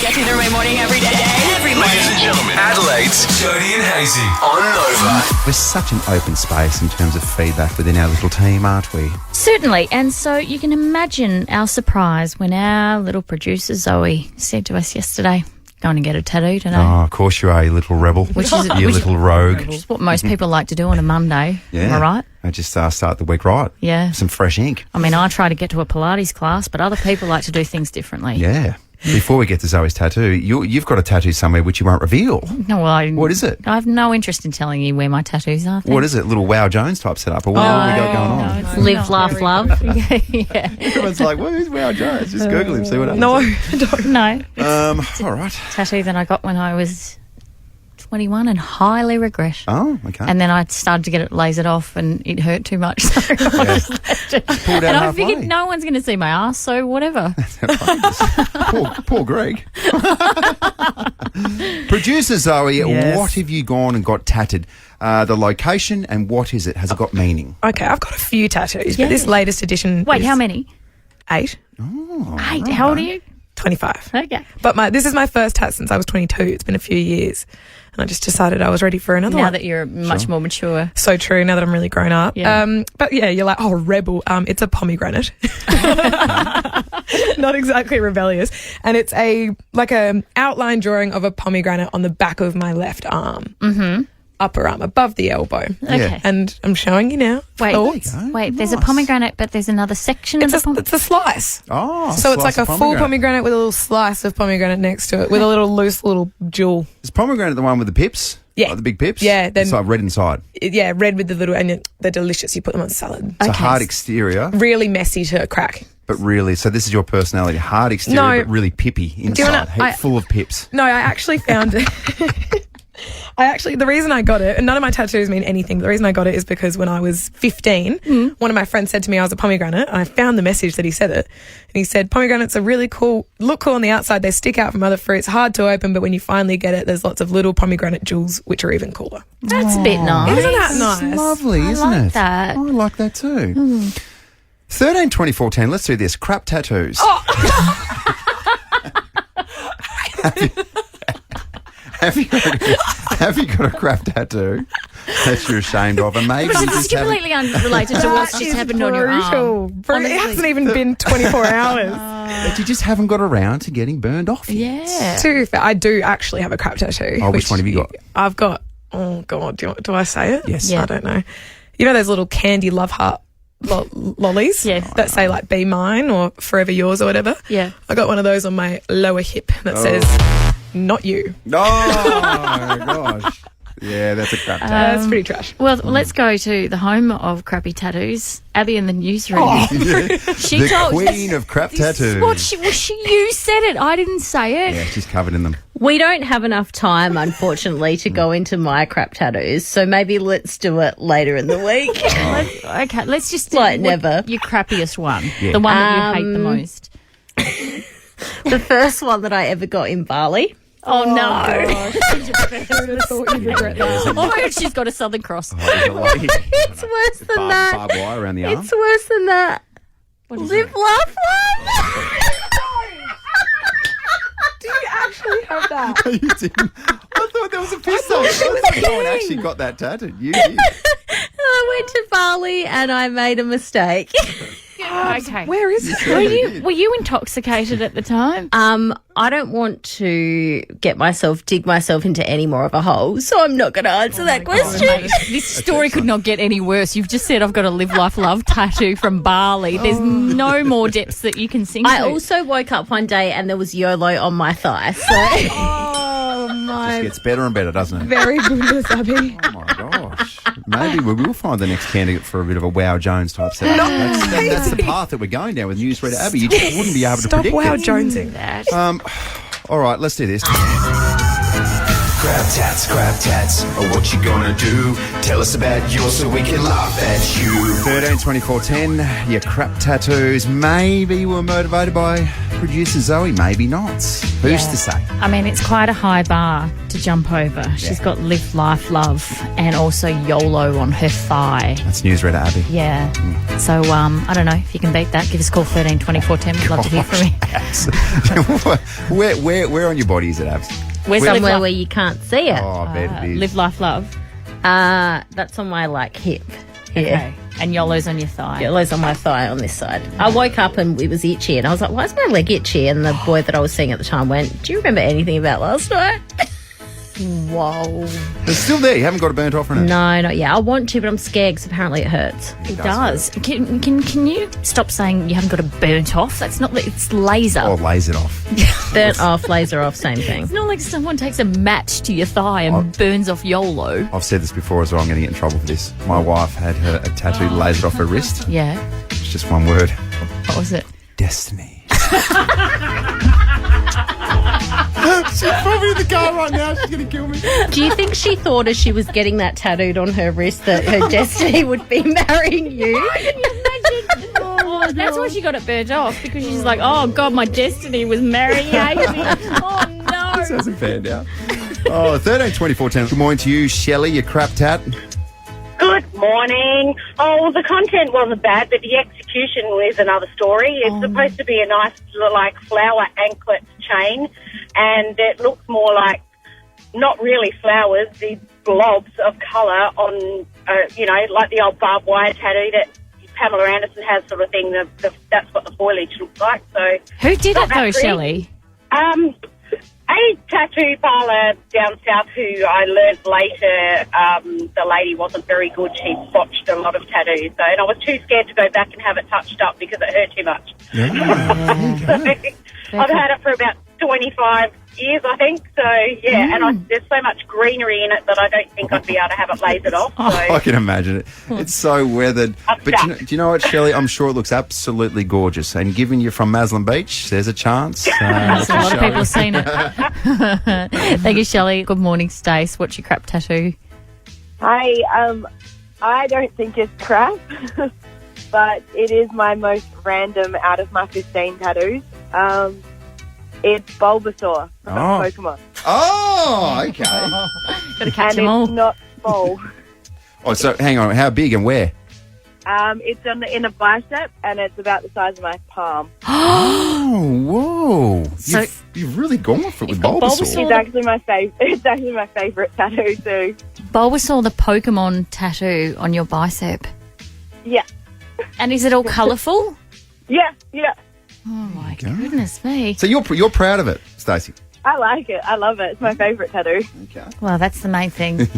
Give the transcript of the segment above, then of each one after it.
Get through the right morning every day. Every morning. Ladies and gentlemen, Adelaide's Jody and Hazy on Nova. We're such an open space in terms of feedback within our little team, aren't we? Certainly, and so you can imagine our surprise when our little producer Zoe said to us yesterday, going to get a tattoo today. Oh, of course you are, you little rebel. You little rogue. Which is what most people like to do on a Monday. Yeah. Am I right? I just start the week right. Yeah. Some fresh ink. I mean, I try to get to a Pilates class, but other people like to do things differently. Yeah. Before we get to Zoe's tattoo, you've got a tattoo somewhere which you won't reveal. No, well, What is it? I have no interest in telling you where my tattoos are. What is it? Little Wow Jones type setup? Or what have we got going on? it's Live, not laugh, very- love. Yeah. Everyone's like, well, who's Wow Jones? Just Google him, see what happens. No. All right. Tattoo that I got when I was 21 and highly regret. Oh, okay. And then I started to get it lasered off and it hurt too much. So I just left it. Pulled out And I halfway. figured no one's going to see my ass, so whatever. Poor Greg. Producer Zoe, Yes. what have you gone and got tatted? The location and what is it? Has it got meaning? Okay, I've got a few tattoos, Yeah. but this latest edition Wait, is how many? 8, 8. How old are you? 25. Okay. But this is my first tat since I was 22. It's been a few years. And I just decided I was ready for another Now one. that you're much more mature. So true, now that I'm really grown up. Yeah. But yeah, you're like, oh, rebel. It's a pomegranate. Not exactly rebellious. And it's a outline drawing of a pomegranate on the back of my left arm. Mm-hmm. Upper arm, above the elbow. Okay. And I'm showing you now. Wait, Thoughts? there's a Nice. pomegranate, but there's another section of the pomegranate. It's a slice. Oh, So it's slice like a of full pomegranate with a little slice of pomegranate next to it, with a little loose little jewel. Is pomegranate the one with the pips? Yeah. Like the big pips? Yeah, then- It's like red inside. Yeah, red with the little, and they're delicious. You put them on salad. It's a Okay. hard exterior, Really messy to crack. but really, so this is your personality. Hard exterior, No. but really pippy inside. Full of pips. No, I actually found it. The reason I got it, and none of my tattoos mean anything, but the reason I got it is because when I was 15, one of my friends said to me I was a pomegranate, and I found the message that he said it. And he said, pomegranates are really cool, look cool on the outside, they stick out from other fruits, hard to open, but when you finally get it, there's lots of little pomegranate jewels, which are even cooler. That's a bit nice. Isn't that nice? It's lovely, isn't like it? that. I like that too. 13, 24, 10, let's do this. Crap tattoos. Have you got a crap tattoo that you're ashamed of? And maybe you This is just haven't... completely unrelated to what's just happened on your arm. It hasn't even been 24 hours. That you just haven't got around to getting burned off yet. Yeah. To be fair, I do actually have a crap tattoo. Oh, which one have you got? I've got, oh God, do I say it? Yes. Yeah. I don't know. You know those little candy love heart lollies? Yeah. That say like be mine or forever yours or whatever? Yeah. I got one of those on my lower hip that says not you. Oh, my gosh. Yeah, that's a crap tattoo. That's pretty trash. Well, let's go to the home of crappy tattoos, Abbey and the Newsreader. She the told queen of crap tattoos. you said it. I didn't say it. Yeah, she's covered in them. We don't have enough time, unfortunately, to go into my crap tattoos, so maybe let's do it later in the week. Okay, let's just do Like never. your crappiest one. Yeah. The one that you hate the most. The first one that I ever got in Bali. Oh, no. That. Oh my God, she's got a Southern Cross. It's worse than that. Barbed wire around the arm. It's worse than that. Live, laugh, love. Do you actually have that? You didn't. I thought there was a piss on. I thought no one actually got that tattooed. You did. I went to Bali and I made a mistake. Okay. Where is it? Were you intoxicated at the time? I don't want to dig myself into any more of a hole, so I'm not going to answer that question. Mate, this story could not get any worse. You've just said I've got a live, life, love tattoo from Bali. There's no more depths that you can sink I to. also woke up one day and there was YOLO on my thigh. So Oh my. Just gets better and better, doesn't it? Very good, Abbey. Oh my gosh. Maybe we will find the next candidate for a bit of a Wow Jones type setup. That's the path that we're going down with Newsreader Abbey. You just wouldn't be able to Stop predict wow it. jonesing. All right, let's do this. Crab tats, or what you gonna do? Tell us about yours so we can laugh at you. 13, 24, 10, your crap tattoos maybe were motivated by producer Zoe, maybe not. Who's to say? I mean, it's quite a high bar to jump over. She's got Live, Life, Love and also YOLO on her thigh. That's Newsreader Abbey. Yeah. So, I don't know if you can beat that. Give us a call 13 24 10. We'd love to hear from you. where on your body is it, Abs? Where's Somewhere where you can't see it. Oh, I bet it is. Live, Life, Love. That's on my hip. Here. Okay. And YOLO's on your thigh. YOLO's on my thigh on this side. I woke up and it was itchy, and I was like, "Why is my leg itchy?" And the boy that I was seeing at the time went, "Do you remember anything about last night?" Whoa. It's still there. You haven't got it burnt off or anything? No, not yet. I want to, but I'm scared because apparently it hurts. It does. Can you stop saying you haven't got it burnt off? That's not like it's laser. Oh, lays it off. Burnt off, laser off, same thing. It's not like someone takes a match to your thigh and burns off YOLO. I've said this before as well. I'm going to get in trouble for this. My wife had a tattoo lasered off her wrist. Yeah. It's just one word. What was it? Destiny. She's probably in the car right now. She's going to kill me. Do you think she thought as she was getting that tattooed on her wrist that her destiny would be marrying you? Oh, that's why she got it burnt off, because she's like, oh, God, my destiny was marrying Amy. Oh, no. This hasn't panned out. Oh, 13 24 10. Good morning to you, Shelley, you crap tat. Good morning. Oh, the content wasn't bad, but the execution is another story. It's supposed to be a nice, like, flower anklet chain, and it looks more like not really flowers, these blobs of colour on, like the old barbed wire tattoo that Pamela Anderson has, sort of thing. That's what the foliage looks like. So Who did it, though, pretty. Shelley? A tattoo parlour down south who I learned later, the lady wasn't very good. She botched a lot of tattoos. So, and I was too scared to go back and have it touched up because it hurt too much. So, I've had it for about 25 years, I think. So, yeah, and there's so much greenery in it that I don't think I'd be able to have it lasered off. So. I can imagine it. It's so weathered. But do you know what, Shelley? I'm sure it looks absolutely gorgeous. And given you're from Maslin Beach, there's a chance. A lot of people have seen it. Thank you, Shelley. Good morning, Stace. What's your crap tattoo? Hi, I don't think it's crap, but it is my most random out of my 15 tattoos. It's Bulbasaur from Pokemon. Oh, okay. Got to catch them all. It's not small. Oh, so hang on. How big and where? It's on the inner bicep, and it's about the size of my palm. Oh, whoa. So- You've really gone for it with Bulbasaur. Bulbasaur. It's actually my It's actually my favourite tattoo too. Bulbasaur, the Pokemon tattoo on your bicep. Yeah, And is it all colourful? yeah. Oh, my goodness me. So you're proud of it, Stacey? I like it. I love it. It's my favourite tattoo. Okay. Well, that's the main thing.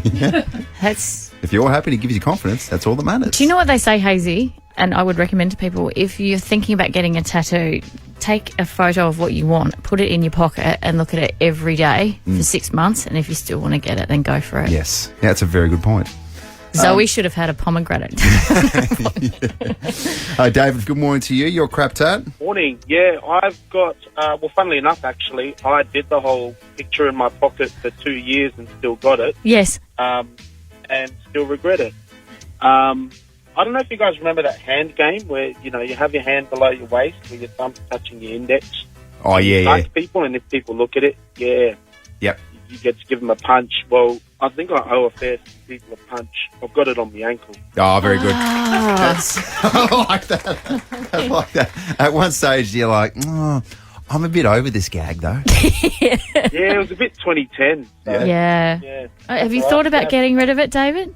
That's. If you're happy and it gives you confidence, that's all that matters. Do you know what they say, Hazy? And I would recommend to people, if you're thinking about getting a tattoo, take a photo of what you want, put it in your pocket and look at it every day for 6 months. And if you still want to get it, then go for it. Yes. Yeah, that's a very good point. Zoe should have had a pomegranate. David, good morning to you. You're crap tat. Morning. Yeah, I've got, funnily enough, actually, I did the whole picture in my pocket for 2 years and still got it, Yes. and still regret it. I don't know if you guys remember that hand game where, you have your hand below your waist with your thumb touching your index. Oh, yeah, yeah. Touch people, and if people look at it, Yep. you get to give them a punch. Well, I think I owe a fair few people a punch. I've got it on the ankle. Oh, very good. That's, I like that. I like that. At one stage, you're like, I'm a bit over this gag, though. Yeah, it was a bit 2010. So, Yeah. yeah. Have you thought about getting rid of it, David?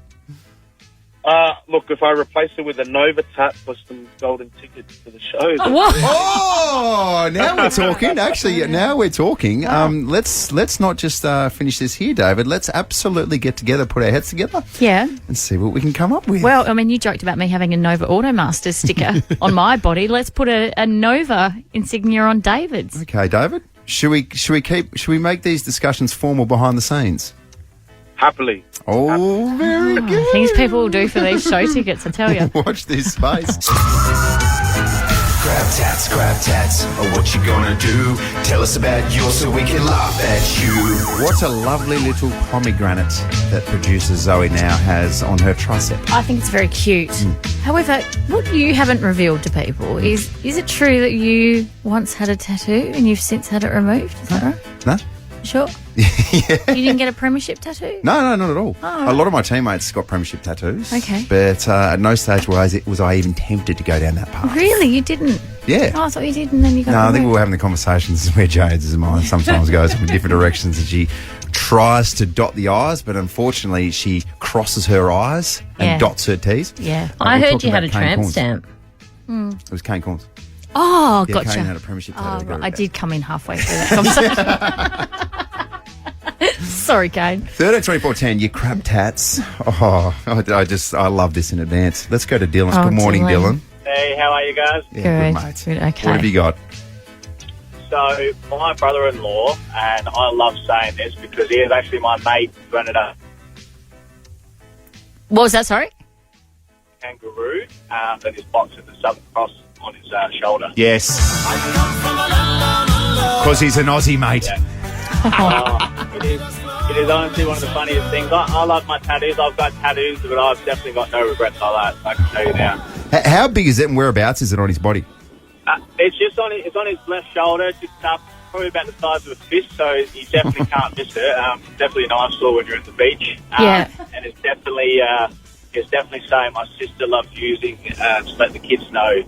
Look, if I replace it with a Nova Tat for some golden tickets for the show, then What? Oh, now we're talking. Actually, now we're talking. Let's not just finish this here, David. Let's absolutely get together, put our heads together, Yeah. and see what we can come up with. Well, I mean, you joked about me having a Nova Automaster sticker on my body. Let's put a Nova insignia on David's. Okay, David. Should we make these discussions formal behind the scenes? happily. Oh, very good. Things people will do for these show tickets, I tell you. Watch this space. Grab crab tats are what you gonna do. Tell us about yours so we can laugh at you. What a lovely little pomegranate that producer Zoe now has on her tricep. I think it's very cute. However, what you haven't revealed to people is it true that you once had a tattoo and you've since had it removed? Is that right? No? Sure. Yeah. You didn't get a premiership tattoo? No, not at all. Oh. A lot of my teammates got premiership tattoos. Okay. But at no stage was I even tempted to go down that path. Really? You didn't? Yeah. Oh, I thought you did and then you got No, I think we removed. were having the conversations where Jade's mind sometimes goes in different directions, and she tries to dot the I's, but unfortunately she crosses her I's and Yeah. dots her T's. Yeah. I we're heard talking you had a about Cane tramp Corns. stamp. It was Cane Corns. Oh, Yeah, gotcha. Kane had a premiership tattoo. Oh, to go right. with I that. did come in halfway through that conversation. Sorry, Kane. 13-24-10, you crab tats. Oh, I love this in advance. Let's go to Dylan. Oh, Good morning, Dylan. Dylan. Hey, how are you guys? Yeah, Good. good, mate. Good, okay. What have you got? So, my brother-in-law, and I love saying this because he is actually my mate who ended up What was that, sorry? kangaroo that is boxed at the Southern Cross on his shoulder. Yes. Because he's an Aussie, mate. It is honestly one of the funniest things. I love my tattoos. I've got tattoos, but I've definitely got no regrets like that. I can tell you now. How big is it and whereabouts is it on his body? It's just on his left shoulder, just up, probably about the size of a fist. So you definitely can't miss it. Definitely an eyesore when you're at the beach. Yeah. And it's definitely saying my sister loves using to let the kids know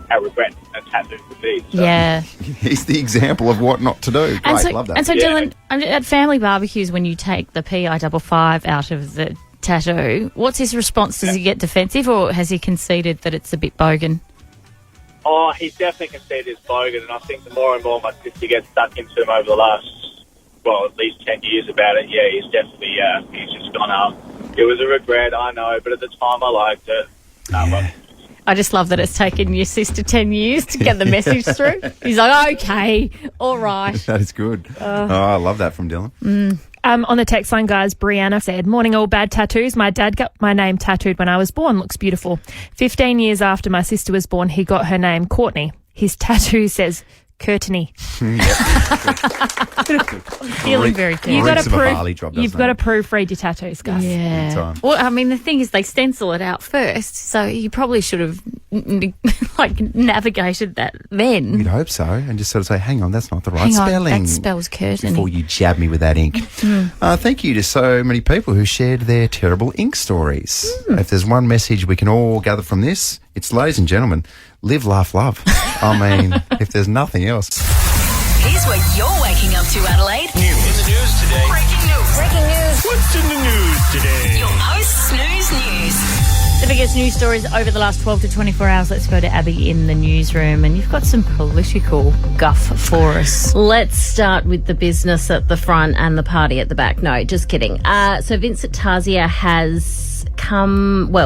how regret a tattoo would be. So. Yeah. He's the example of what not to do. Great, love that. And so, Yeah. Dylan, at family barbecues, when you take the PI55 out of the tattoo, what's his response? Does he get defensive, or has he conceded that it's a bit bogan? Oh, he's definitely conceded his bogan, and I think the more and more my sister gets stuck into him over the last, at least 10 years about it, yeah, he's definitely, he's just gone up. It was a regret, I know, but at the time I liked it. I just love that it's taken your sister 10 years to get the message through. He's like, okay, all right. That is good. I love that from Dylan. On the text line, guys, Brianna said, "Morning, all bad tattoos. My dad got my name tattooed when I was born. Looks beautiful. 15 years after my sister was born, he got her name Courtney. His tattoo says Courtney. Feeling very good. You've got Reeks to of a prove. barley drop, You've doesn't got to it? proofread your tattoos, guys. Yeah. time. Well, I mean, the thing is, they stencil it out first, so you probably should have navigated that then. You'd hope so. And just sort of say, hang on, that's not the right Hang on, spelling. that spells curtain. Before you jab me with that ink. Thank you to so many people who shared their terrible ink stories. If there's one message we can all gather from this, it's, ladies and gentlemen, live, laugh, love. I mean, if there's nothing else. Here's what you're waking up to, Adelaide. In the news today. Breaking news. Breaking news. What's in the news today? Your most snooze news. The biggest news stories over the last 12 to 24 hours. Let's go to Abbey in the newsroom, and you've got some political guff for us. Let's start with the business at the front and the party at the back. No, just kidding. So Vincent Tarzia has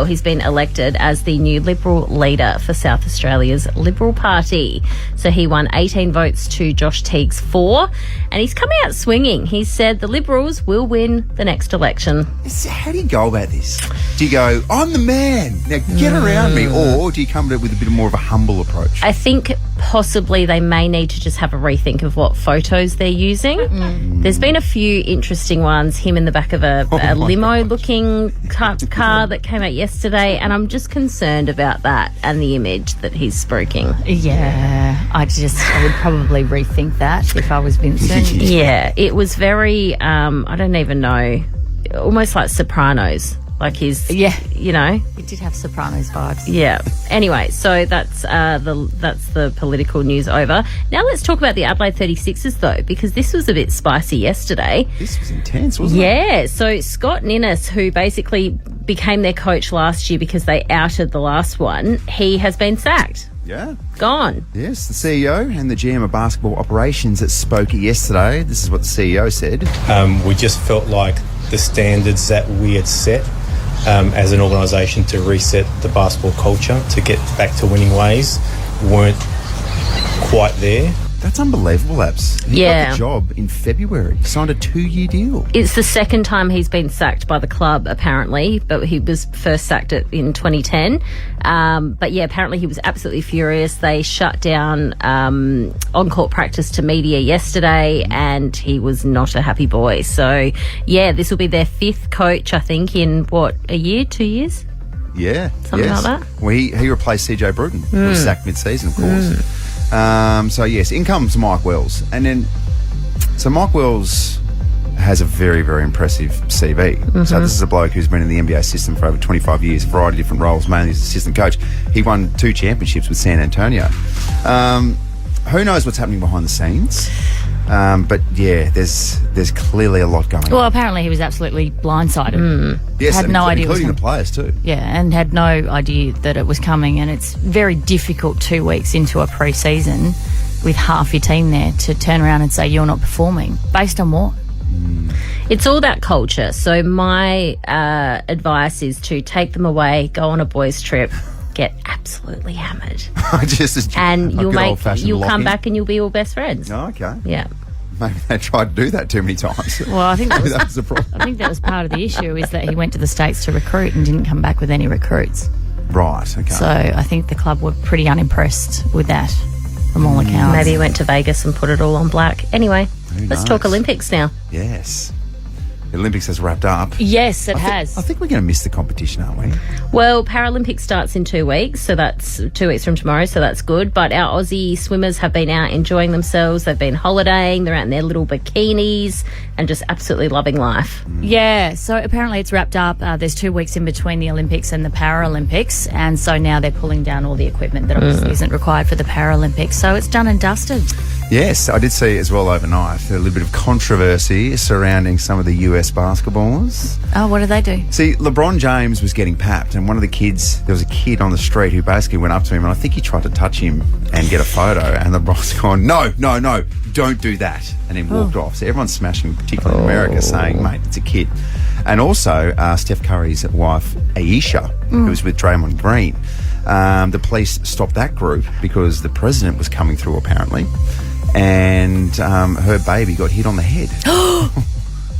he's been elected as the new Liberal leader for South Australia's Liberal Party. So he won 18 votes to Josh Teague's 4, and he's come out swinging. He said the Liberals will win the next election. How do you go about this? Do you go, I'm the man, now get around me, or do you come to it with a bit more of a humble approach? I think possibly they may need to just have a rethink of what photos they're using. There's been a few interesting ones, him in the back of a limo-looking car that came out yesterday, and I'm just concerned about that and the image that he's spruiking. Yeah, I would probably rethink that if I was Vincent. Yeah, it was very, I don't even know, almost like Sopranos. Like his, you know, It did have Sopranos vibes. yeah. Anyway, so that's the political news over. Now let's talk about the Adelaide 36ers though, because this was a bit spicy yesterday. This was intense, wasn't it? Yeah, so Scott Ninnis, who basically became their coach last year because they outed the last one, he has been sacked. Yeah. Gone. Yes, the CEO and the GM of basketball operations that spoke yesterday. This is what the CEO said. We just felt like the standards that we had set as an organisation to reset the basketball culture, to get back to winning ways, weren't quite there. That's unbelievable, Abs. He Yeah. got the job in February. Signed a 2-year deal. It's the second time he's been sacked by the club, apparently, but he was first sacked in 2010. But yeah, apparently he was absolutely furious. They shut down on-court practice to media yesterday, and he was not a happy boy. So yeah, this will be their 5th coach, I think, in a year, 2 years? Yeah. Something like that? Well, he replaced CJ Bruton, who was sacked mid-season, of course. So yes, in comes Mike Wells. And then, so Mike Wells has a very, very impressive CV. So this is a bloke who's been in the NBA system for over 25 years, a variety of different roles, mainly as assistant coach. He won 2 championships with San Antonio. Who knows what's happening behind the scenes? But yeah, there's clearly a lot going on. Well, apparently he was absolutely blindsided. Yes, had and no idea it was including the players too. Yeah, and had no idea that it was coming. And it's very difficult 2 weeks into a pre-season with half your team there to turn around and say you're not performing. Based on what? It's all about culture. So my advice is to take them away, go on a boys' trip, get absolutely hammered, and you'll come back and you'll be all best friends. Oh, okay. Yeah. Maybe they tried to do that too many times. Well, I think that was, that was the problem. I think that was part of the issue, is that he went to the States to recruit and didn't come back with any recruits. Right, okay. So I think the club were pretty unimpressed with that, from all accounts. Maybe he went to Vegas and put it all on black. Anyway, let's talk Olympics now. Yes. The Olympics has wrapped up. Yes, it has. I think we're going to miss the competition, aren't we? Well, Paralympics starts in 2 weeks, so that's 2 weeks from tomorrow, so that's good. But our Aussie swimmers have been out enjoying themselves. They've been holidaying. They're out in their little bikinis and just absolutely loving life. Yeah, so apparently it's wrapped up. There's 2 weeks in between the Olympics and the Paralympics, and so now they're pulling down all the equipment that obviously isn't required for the Paralympics. So it's done and dusted. Yes, I did see as well overnight a little bit of controversy surrounding some of the US basketballers. Oh, what did they do? See, LeBron James was getting papped, and one of the kids, there was a kid on the street who basically went up to him, and I think he tried to touch him and get a photo, and LeBron's gone, no, don't do that, and then walked off. So everyone's smashing, particularly in America, saying, mate, it's a kid. And also, Steph Curry's wife, Aisha, who was with Draymond Green, the police stopped that group because the president was coming through, apparently, and her baby got hit on the head.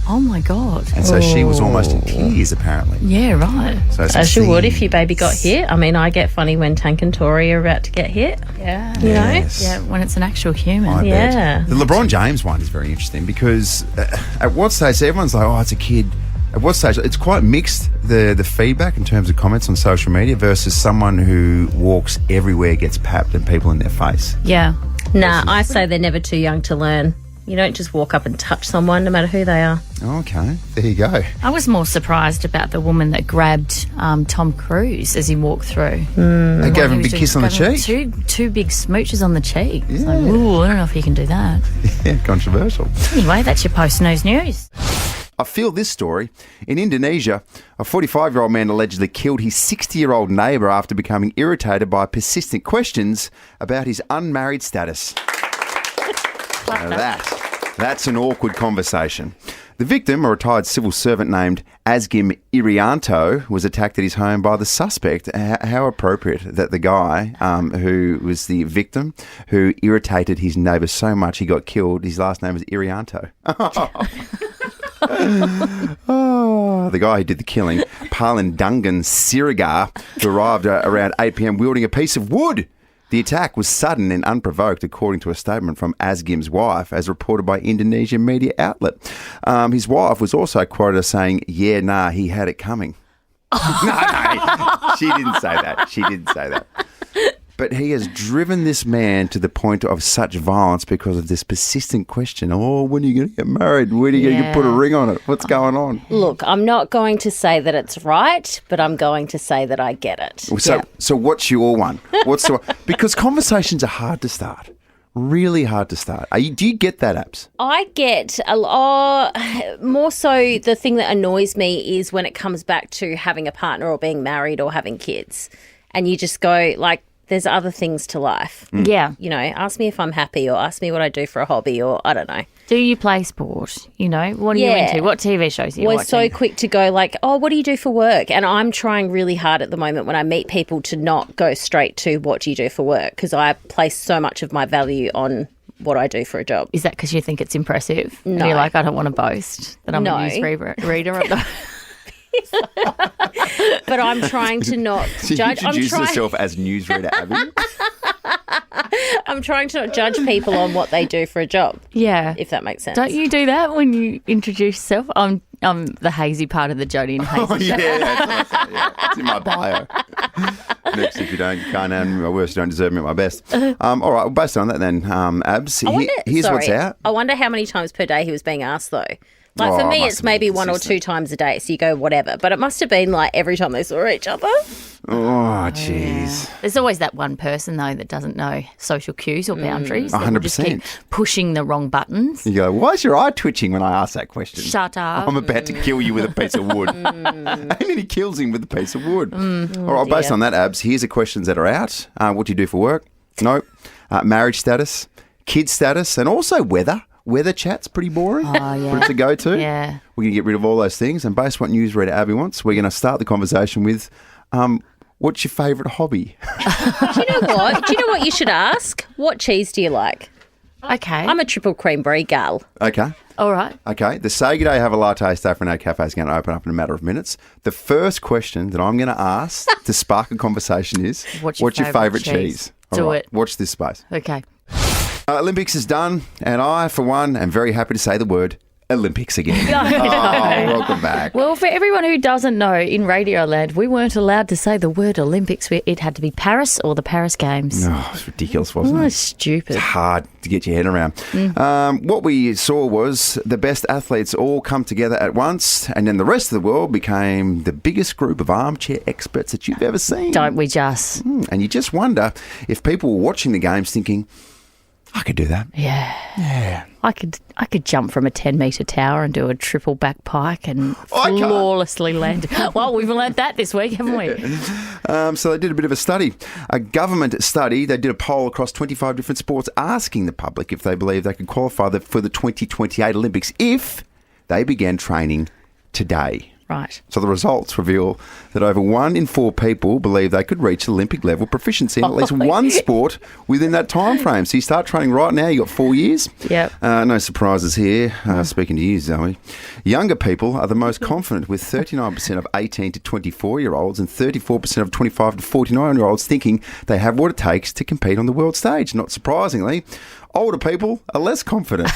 Oh, my God. And so she was almost in tears, apparently. Yeah, right. So As you would if your baby got hit. I mean, I get funny when Tank and Tori are about to get hit. Yeah. You know? Yes. Yeah, when it's an actual human. I bet. Yeah. The LeBron James one is very interesting because at what stage, everyone's like, oh, it's a kid. At what stage? It's quite mixed, the feedback in terms of comments on social media versus someone who walks everywhere, gets papped and people in their face. Yeah. Nah, I say they're never too young to learn. You don't just walk up and touch someone, no matter who they are. Okay, there you go. I was more surprised about the woman that grabbed Tom Cruise as he walked through. They gave him a big kiss on the cheek. Two big smooches on the cheek. It's Yeah. like, ooh, I don't know if you can do that. Yeah, controversial. Anyway, that's your post-news news. I feel this story. In Indonesia, a 45-year-old man allegedly killed his 60-year-old neighbour after becoming irritated by persistent questions about his unmarried status. Now that's an awkward conversation. The victim, a retired civil servant named Asgim Irianto, was attacked at his home by the suspect. How appropriate that the guy who was the victim, who irritated his neighbour so much he got killed, his last name was Irianto. Oh, the guy who did the killing, Palindungan Sirigar, who arrived around 8 p.m. wielding a piece of wood. The attack was sudden and unprovoked, according to a statement from Asgim's wife, as reported by Indonesian media outlet. His wife was also quoted as saying, yeah, nah, he had it coming. No, she didn't say that. She didn't say that. But he has driven this man to the point of such violence because of this persistent question. Oh, when are you going to get married? When are you going to put a ring on it? What's going on? Look, I'm not going to say that it's right, but I'm going to say that I get it. So what's your one? Because conversations are hard to start. Really hard to start. Do you get that, Abs? I get more so the thing that annoys me is when it comes back to having a partner or being married or having kids. And you just go like, there's other things to life. Yeah. You know, ask me if I'm happy or ask me what I do for a hobby or I don't know. Do you play sport? You know, what are you into? What TV shows are you We're watching? so quick to go like, oh, what do you do for work? And I'm trying really hard at the moment when I meet people to not go straight to what do you do for work because I place so much of my value on what I do for a job. Is that because you think it's impressive? No. And you're like, I don't want to boast that I'm No. a newsreader. But I'm trying to not She judge. introduced herself as Newsreader Abbey. I'm trying to not judge people on what they do for a job. Yeah. If that makes sense. Don't you do that when you introduce yourself? I'm the hazy part of the Jodie and Hazy Oh, show. yeah, it's in my bio. Next, if you can't handle me my worst, you don't deserve me at my best. All right, well, based on that then, Abs, here's what's out. I wonder how many times per day he was being asked, though. Like, for me, it's maybe 1 or 2 times a day, so you go whatever. But it must have been, like, every time they saw each other. Oh, jeez. Yeah. There's always that one person, though, that doesn't know social cues or boundaries. 100%. That will just keep pushing the wrong buttons. You go, why is your eye twitching when I ask that question? Shut up. I'm about to kill you with a piece of wood. And then he kills him with a piece of wood. All right, based dear. on that, Abs, here's the questions that are out. What do you do for work? Nope. Marriage status, kid status, and also weather. Weather chat's pretty boring. Oh, yeah. But it's a go-to. Yeah. We're going to get rid of all those things. And based on what newsreader Abbey wants, we're going to start the conversation with, what's your favourite hobby? Do you know what? Do you know what you should ask? What cheese do you like? Okay. I'm a triple cream brie gal. Okay. All right. Okay. The Say Good Day Have a Latte Stafford Cafe is going to open up in a matter of minutes. The first question that I'm going to ask to spark a conversation is, What's your favourite cheese? All Do right, it. Watch this space. Okay. Olympics is done, and I, for one, am very happy to say the word Olympics again. Welcome back. Well, for everyone who doesn't know, in Radioland, we weren't allowed to say the word Olympics. It had to be Paris or the Paris Games. Oh, it's ridiculous, wasn't Oh, it? it's stupid. It's hard to get your head around. What we saw was the best athletes all come together at once, and then the rest of the world became the biggest group of armchair experts that you've ever seen. Don't we just? And you just wonder if people were watching the games thinking, I could do that. Yeah. I could jump from a 10-metre tower and do a triple back pike and flawlessly land. Well, we've learnt that this week, haven't we? So they did a bit of a study, a government study. They did a poll across 25 different sports asking the public if they believe they could qualify for the 2028 Olympics if they began training today. Right. So the results reveal that over 1 in 4 people believe they could reach Olympic level proficiency in at least one sport within that time frame. So you start training right now, you got 4 years. Yep. No surprises here. Speaking to you, Zoe. Younger people are the most confident, with 39% of 18 to 24-year-olds and 34% of 25 to 49-year-olds thinking they have what it takes to compete on the world stage. Not surprisingly, older people are less confident,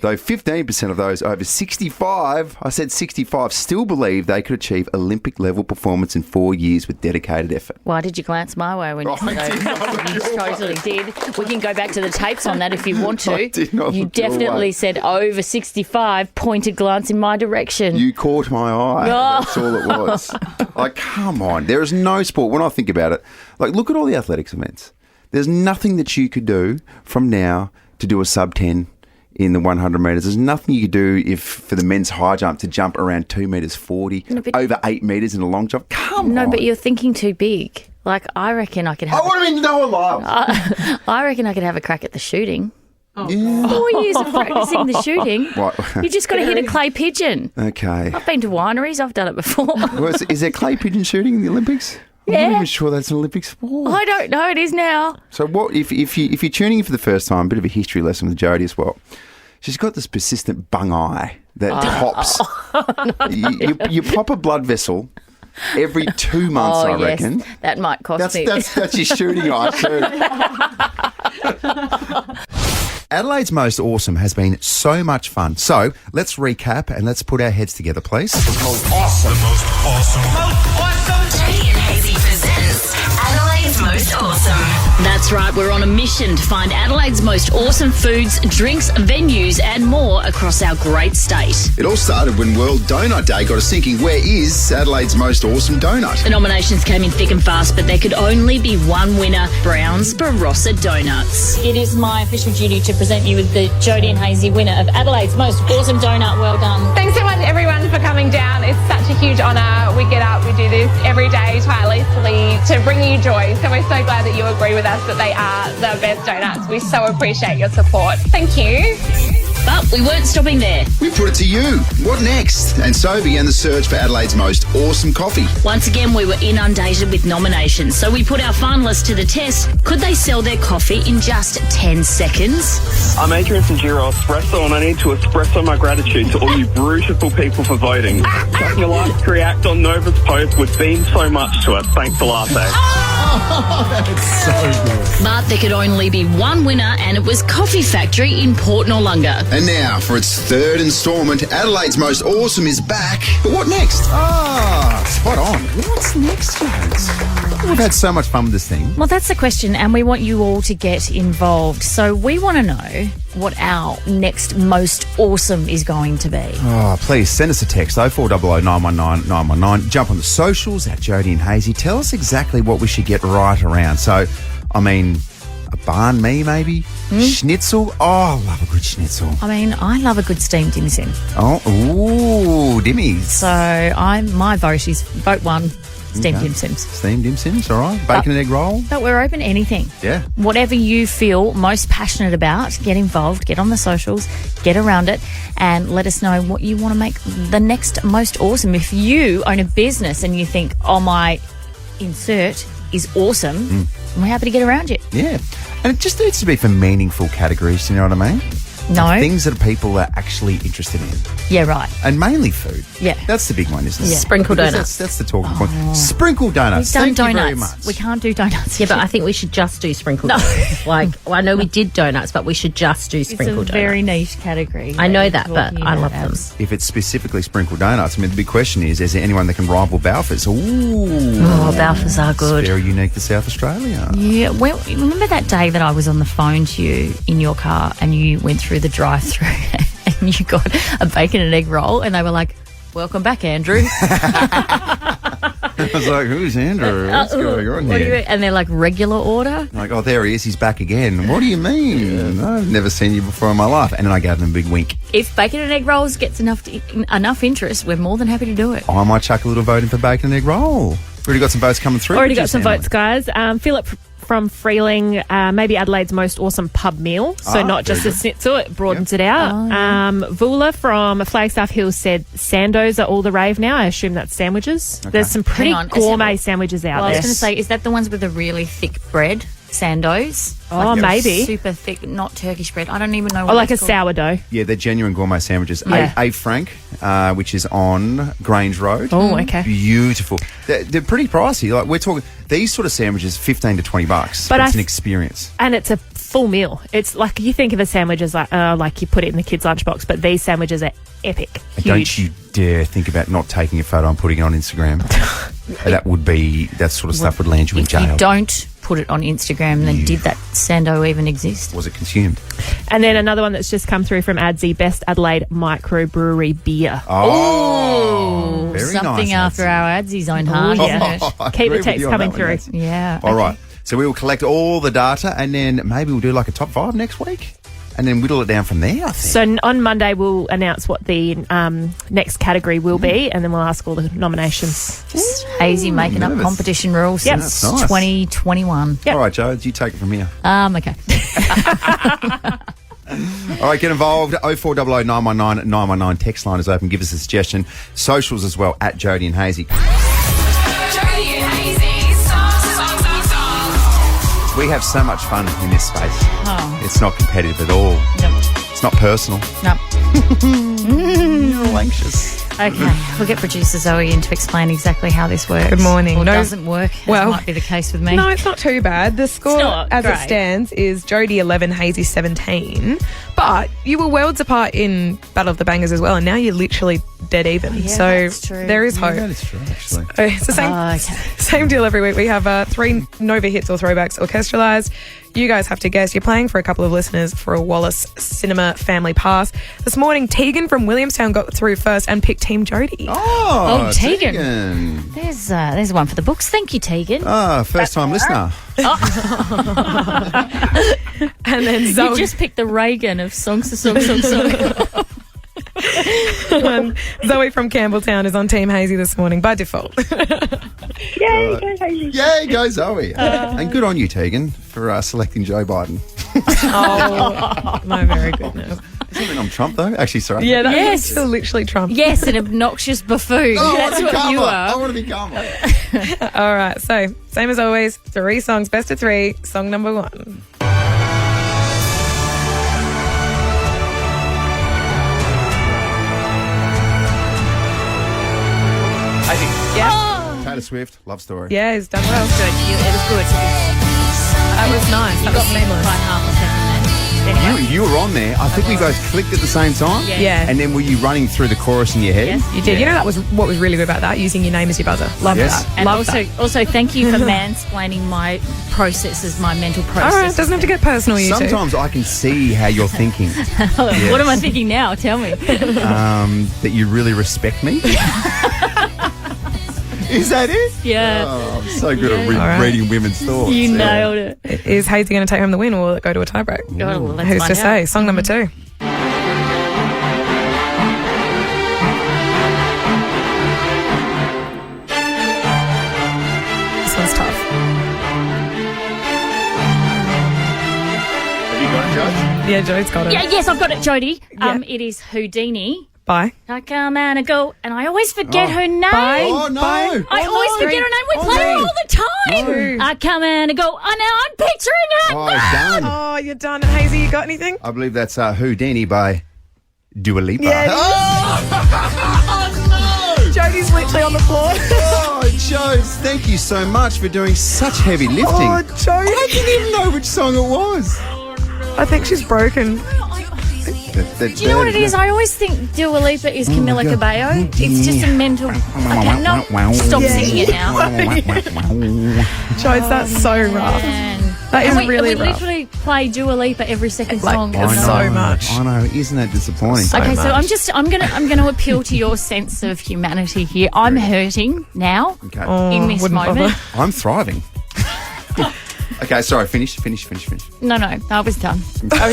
though 15% of those over 65, I said 65, still believe they could achieve Olympic-level performance in 4 years with dedicated effort. Why did you glance my way when you said that? You totally did. We can go back to the tapes on that if you want to. I did not You look your definitely way. said over 65, pointed glance in my direction. You caught my eye. That's all it was. Like, come on. There is no sport, when I think about it, like, look at all the athletics events. There's nothing that you could do from now to do a sub 10 in the 100 metres. There's nothing you could do if for the men's high jump to jump around 2 metres 40, over 8 metres in a long jump. Come on. No, but you're thinking too big. Like, I reckon I could have. What do you mean, no alive? I reckon I could have a crack at the shooting. Yeah. 4 years of practicing the shooting. What? You just got to hit a clay pigeon. Okay. I've been to wineries. I've done it before. Well, is there clay pigeon shooting in the Olympics? I'm not even sure that's an Olympic sport. I don't know. It is now. So what if you're tuning in for the first time, a bit of a history lesson with Jodie as well. She's got this persistent bung eye that pops. You pop a blood vessel every 2 months, I reckon. Yes. That might cost me. That's your shooting eye too. Adelaide's Most Awesome has been so much fun. So let's recap and let's put our heads together, please. The most awesome. Jodie and Hazy presents Adelaide's Most Awesome. That's right. We're on a mission to find Adelaide's most awesome foods, drinks, venues, and more across our great state. It all started when World Donut Day got us thinking, where is Adelaide's Most Awesome Donut? The nominations came in thick and fast, but there could only be one winner, Brown's Barossa Donuts. It is my official duty to present you with the Jodie and Hazy winner of Adelaide's Most Awesome Donut. Well done. Thanks so much, everyone, for coming down. It's such a huge honour. We get up, we do this every day tirelessly to bring you joy. So we're so glad that you agree with us that they are the best donuts. We so appreciate your support. Thank you. But we weren't stopping there. We put it to you. What next? And so began the search for Adelaide's most awesome coffee. Once again, we were inundated with nominations, so we put our finalists to the test. Could they sell their coffee in just 10 seconds? I'm Adrian from Giro Espresso, and I need to espresso my gratitude to all you beautiful people for voting. Taking a like to react on Nova's post would mean so much to us. Thanks for laughing. That's so good. But there could only be one winner, and it was Coffee Factory in Port Noarlunga. And now, for its third instalment, Adelaide's Most Awesome is back. But what next? Spot on. What's next, Jones? We've had so much fun with this thing. Well, that's the question, and we want you all to get involved. So we want to know what our next most awesome is going to be. Oh, please send us a text 0400 919 919. Jump on the socials at Jody and Hazy. Tell us exactly what we should get right around. So, I mean, a banh mi maybe? Schnitzel? Oh, I love a good schnitzel. I mean, I love a good steamed dim sim. Oh, ooh, dimmies. So my vote is vote 1, steamed dim sims. Steamed dim sims, all right. Bacon and egg roll. But we're open to anything. Yeah. Whatever you feel most passionate about, get involved, get on the socials, get around it, and let us know what you want to make the next most awesome. If you own a business and you think, oh, my insert is awesome, we're happy to get around you. Yeah. And it just needs to be for meaningful categories, you know what I mean? No. Like things that people are actually interested in. Yeah, right. And mainly food. Yeah. That's the big one, isn't it? Yeah. Sprinkle Because donuts. That's the talking point. Sprinkle donuts. We've done Thank you very donuts. much. We can't do donuts. Yeah, but I think we should just do sprinkle donuts. Like, well, I know we did donuts, but we should just do sprinkle it's a donuts. very niche category. I know we're that, but talking I about love them. abs. If it's specifically sprinkled donuts, I mean, the big question is there anyone that can rival Balfour's? Ooh. Oh, Balfour's are good. It's very unique to South Australia. Yeah, well, remember that day that I was on the phone to you in your car and you went through the drive-through and you got a bacon and egg roll and they were like, welcome back, Andrew. I was like, who's Andrew? What's going on What do here? you- and they're like, regular order? Like, oh, there he is. He's back again. What do you mean? I've never seen you before in my life. And then I gave them a big wink. If bacon and egg rolls gets enough interest, we're more than happy to do it. I might chuck a little vote in for bacon and egg roll. Already got some votes coming through. Already got Just some Emily. votes, guys. Philip from Freeling, maybe Adelaide's most awesome pub meal. So not just a schnitzel, it broadens it out. Vula from Flagstaff Hills said Sandos are all the rave now. I assume that's sandwiches. There's some pretty Hang on, gourmet sandwiches out Well, I was there. going to say, is that the ones with the really thick bread? Sandos? Oh, maybe. Super thick, not Turkish bread. I don't even know what Or like a it's called. sourdough. Yeah, they're genuine gourmet sandwiches. Yeah. A Frank, which is on Grange Road. Oh, okay. Beautiful. They're pretty pricey. Like we're talking these sort of sandwiches, $15 to $20. But it's I an experience. And it's a full meal. It's like you think of a sandwich as like you put it in the kids' lunchbox, but these sandwiches are epic. And Huge. don't you dare think about not taking a photo and putting it on Instagram. That sort of stuff would land you in If jail. you don't put it on Instagram, then did that Sando even exist? Was it consumed? And then another one that's just come through from Adsy, Best Adelaide Microbrewery Beer. Oh, very Something nice. after our Adsy's own Oh, heart, yeah. isn't it? I Keep agree the with text you on coming that one, through. Nancy. Yeah. All right. So we will collect all the data and then maybe we'll do like a top 5 next week and then whittle it down from there, I think. So on Monday, we'll announce what the next category will be, and then we'll ask all the nominations. Just Hazy making up nervous. competition rules Yep. since That's nice. 2021. Yep. All right, Joe, you take it from here. Okay. All right, get involved. 0400 919 919. Text line is open. Give us a suggestion. Socials as well, at Jody and Hazy. Jody and Hazy, song. We have so much fun in this space. Oh. It's not competitive at all. No. It's not personal. No. You're all anxious. Okay, we'll get producer Zoe in to explain exactly how this works. Good morning. Or No- doesn't work, as Well- might be the case with me. No, it's not too bad. The score, not as great. it stands, is Jody 11, Hazy 17. But you were worlds apart in Battle of the Bangers as well, and now you're literally dead even. Yeah, so that's true. there is hope. That is true, actually. It's the same, Oh, okay. same deal every week. We have 3 Nova hits or throwbacks orchestralised. You guys have to guess. You're playing for a couple of listeners for a Wallace Cinema Family Pass. This morning, Tegan from Williamstown got through first and picked Team Jody. Oh, Tegan. There's one for the books. Thank you, Tegan. First time listener. And then You Zoe, just picked the Reagan of songs. and Zoe from Campbelltown is on Team Hazy this morning by default. Yay, go Hazy. Yay, go Zoe. And good on you, Tegan, for selecting Joe Biden. Oh, my very goodness. I'm Trump, though. Actually, sorry. Yeah, that's Yes. still literally Trump. Yes, an obnoxious buffoon. Oh, That's what you I are. want to be calmer. All right, so same as always, 3 songs, best of 3. Song number 1. Yeah, Taylor Swift, Love Story. yeah, he's done well. Good. It was good. That was nice. You That got was me seamless. by half a second then. Anyway. You were on there. I think we both clicked at the same time. Yeah. Yeah. And then were you running through the chorus in your head? Yes. You did. You know that was what was really good about that, using your name as your buzzer. Love Yes. that. And Love also thank you for mansplaining my processes, my mental that. All right, processes. doesn't have to get personal, you two. Sometimes I can see how you're thinking. What am I thinking now? Tell me. That you really respect me. Is that it? Yeah. Oh, I'm so good at All right. reading women's thoughts. You Yeah. nailed it. Is Hazy going to take home the win, or will it go to a tiebreak? Oh, well, let's Who's find to out. say? Song number 2. This one's tough. Have you got it, Judge? Yeah, Joe's got it. Yeah, yes, I've got it, Jodie. Yeah. It is Houdini. Bye. I come and I go, and I always forget her name. Oh, no. Bye. I always forget her name. We play her all the time. No. I come and I go, and now I'm picturing her. Oh, it's done. Oh, you're done. And Hazy, you got anything? I believe that's Houdini by Dua Lipa. Yeah, it is. Oh, Jodie's literally on the floor. oh, Joe, thank you so much for doing such heavy lifting. Oh, Joe. I didn't even know which song it was. I think she's broken. Do you know what it is? I always think Dua Lipa is Camila God. Cabello. It's just a mental. Okay, no, stop singing it now. Joyce, that's so rough. Man. That is And we really rough. literally play Dua Lipa every second Like, song. it's so much. I know, isn't that disappointing? Okay, so much. I'm gonna appeal to your sense of humanity here. I'm hurting now Okay. in this wouldn't moment. bother. I'm thriving. Okay, sorry, finish. No, I was done. I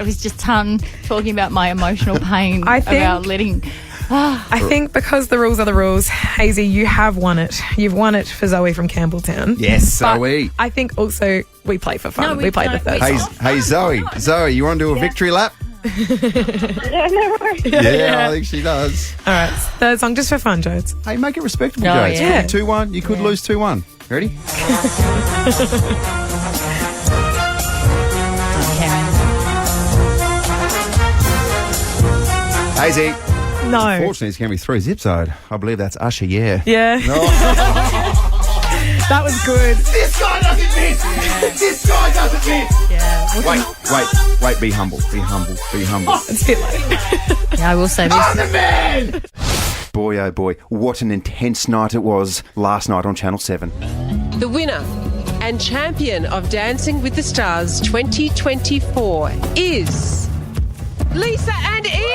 was just done talking about my emotional pain I think- about letting. I think because the rules are the rules, Hazy, you have won it. You've won it for Zoe from Campbelltown. Yes, But Zoe. I think also we play for fun. No, we play the don't. third Hey, song. hey, Zoe, you want to do a victory lap? Yeah, no worries. Yeah, I think she does. All right, third song just for fun, Jodes. Hey, make it respectable, Oh, Joe. yeah. It's 2-1. You could lose 2-1. Ready? Hazy. No. Fortunately, it's going to be 3 zip side. I believe that's Usher, yeah. Yeah. That was good. This guy doesn't miss! This guy doesn't miss! Yeah. Wait, be humble. Be humble. It's a bit late. Yeah, I will say this. I'm the man! Boy, oh boy, what an intense night it was last night on Channel 7. The winner and champion of Dancing with the Stars 2024 is Lisa and Ian.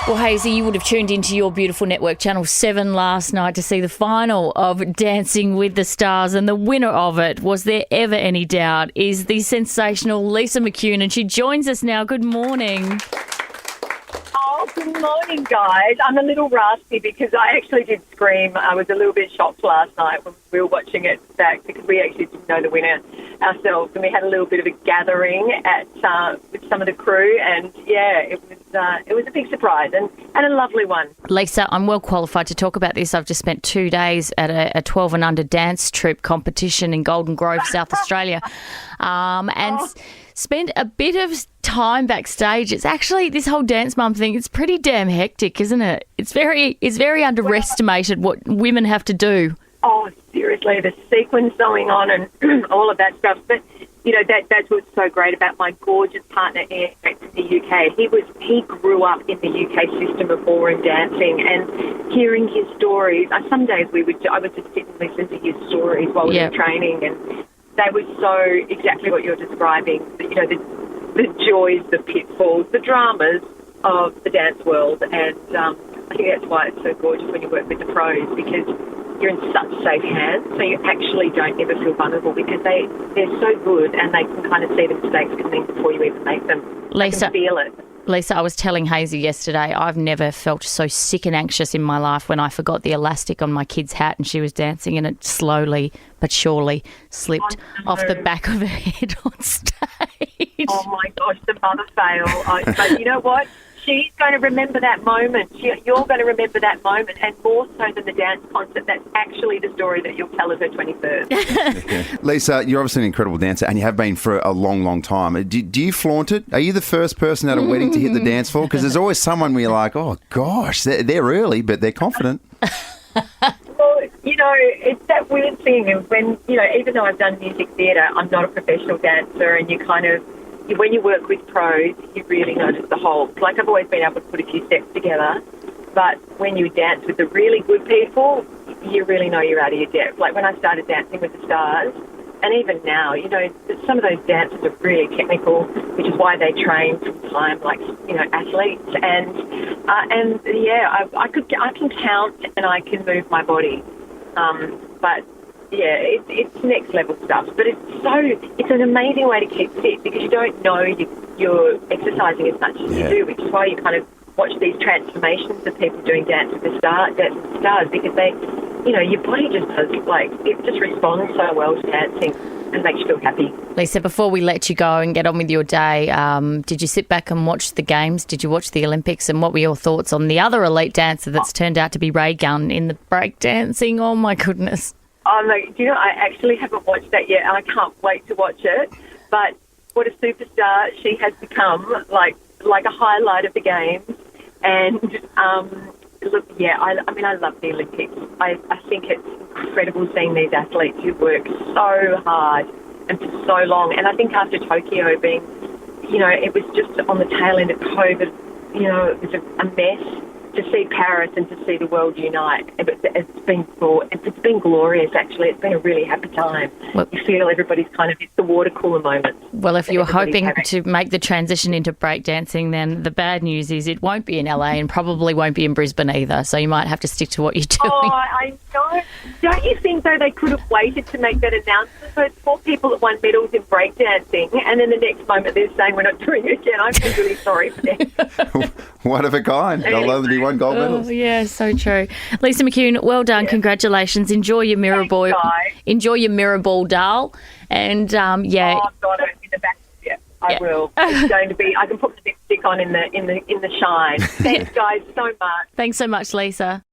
Well, Hazy, you would have tuned into your beautiful network, Channel 7, last night to see the final of Dancing with the Stars, and the winner of it, was there ever any doubt, is the sensational Lisa McCune, and she joins us now. Good morning. Oh, good morning, guys. I'm a little raspy because I actually did scream. I was a little bit shocked last night when we were watching it back because we actually didn't know the winner ourselves, and we had a little bit of a gathering at with some of the crew, and yeah, it was a big surprise and a lovely one. Lisa, I'm well qualified to talk about this. I've just spent 2 days at a 12 and under dance troupe competition in Golden Grove, South Australia, spent a bit of time backstage. It's actually, this whole Dance Mum thing, it's pretty damn hectic, isn't it? It's very underestimated what women have to do. Oh, seriously, the sequence going on and all of that stuff. But, you know, that's what's so great about my gorgeous partner, Ian, from the UK. He grew up in the UK system of ballroom dancing, and hearing his stories, some days I would just sit and listen to his stories while we were training, and they were so exactly what you're describing. You know, the joys, the pitfalls, the dramas of the dance world, and I think that's why it's so gorgeous when you work with the pros, because you're in such safe hands, so you actually don't ever feel vulnerable because they're so good and they can kind of see the mistakes coming before you even make them. Lisa, I can feel it. Lisa, I was telling Hazy yesterday, I've never felt so sick and anxious in my life when I forgot the elastic on my kid's hat and she was dancing and it slowly but surely slipped off the back of her head on stage. Oh, my gosh, the mother fail. But you know what? She's going to remember that moment. You're going to remember that moment, and more so than the dance concert. That's actually the story that you'll tell at her 21st. Lisa, you're obviously an incredible dancer, and you have been for a long, long time. Do you flaunt it? Are you the first person at a wedding to hit the dance floor? Because there's always someone where you're like, oh, gosh, they're early, but they're confident. Well, you know, it's that weird thing of when, you know, even though I've done music theatre, I'm not a professional dancer, and you kind of, when you work with pros, you really notice the whole. Like, I've always been able to put a few steps together, but when you dance with the really good people, you really know you're out of your depth. Like when I started Dancing with the Stars, and even now, you know, some of those dances are really technical, which is why they train from time, like, you know, athletes. And yeah, I can count and I can move my body, but. Yeah, it's next level stuff, but it's an amazing way to keep fit because you don't know you're exercising as much as you do, which is why you kind of watch these transformations of people doing Dance with the Stars because they, you know, your body just does, like, it just responds so well to dancing and makes you feel happy. Lisa, before we let you go and get on with your day, did you sit back and watch the games? Did you watch the Olympics? And what were your thoughts on the other elite dancer that's turned out to be Ray Gunn in the breakdancing? Oh, my goodness. Do you know, I actually haven't watched that yet, and I can't wait to watch it. But what a superstar she has become, like a highlight of the games. And look, yeah, I mean, I love the Olympics. I think it's incredible seeing these athletes who work so hard and for so long. And I think after Tokyo being, you know, it was just on the tail end of COVID, you know, it was a mess. To see Paris and to see the world unite, it's been glorious. Actually, it's been a really happy time. Well, you feel everybody's kind of, it's the water cooler moment. Well, if you're hoping to make the transition into breakdancing, then the bad news is it won't be in LA and probably won't be in Brisbane either. So you might have to stick to what you're doing. Oh, I know. Don't you think though they could have waited to make that announcement? So it's 4 people that won medals in breakdancing, and then the next moment they're saying we're not doing it again. I feel really sorry for them. One of a kind. They'll only be one gold medal. Oh, yeah, so true. Lisa McCune, well done. Yeah. Congratulations. Enjoy your mirror ball. Enjoy your mirror ball, doll. And yeah. Oh, I've got it in the back. Yeah, I will. It's going to be. I can put the lipstick on in the shine. Thanks, guys, so much. Thanks so much, Lisa.